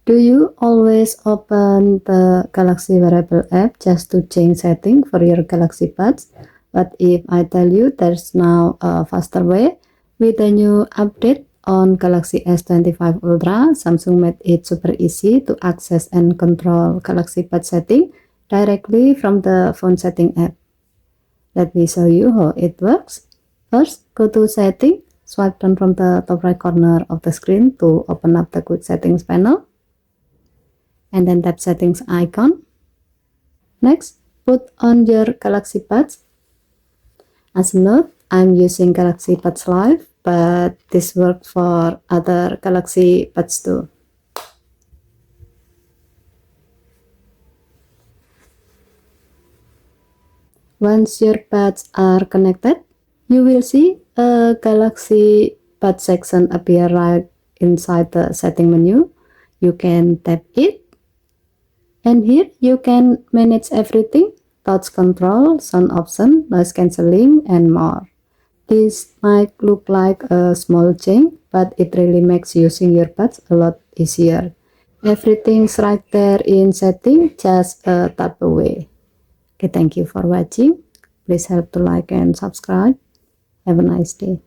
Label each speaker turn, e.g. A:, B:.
A: Do you always open the Galaxy Wearable app just to change setting for your Galaxy Buds? But if I tell you there's now a faster way, with the new update on Galaxy S25 Ultra, Samsung made it super easy to access and control Galaxy Buds setting directly from the phone setting app. Let me show you how it works. First, go to Setting, swipe down from the top right corner of the screen to open up the Quick Settings panel, and then tap Settings icon. Next, put on your Galaxy Buds. As a note, I'm using Galaxy Buds Live, but this works for other Galaxy Buds too. Once your buds are connected, you will see a Galaxy Buds section appear right inside the setting menu. You can tap it, and here you can manage everything: touch control, sound option, noise cancelling, and more. This might look like a small change, but it really makes using your buds a lot easier. Everything's right there in setting, just a tap away. Okay, thank you for watching. Please help to like and subscribe. Have a nice day.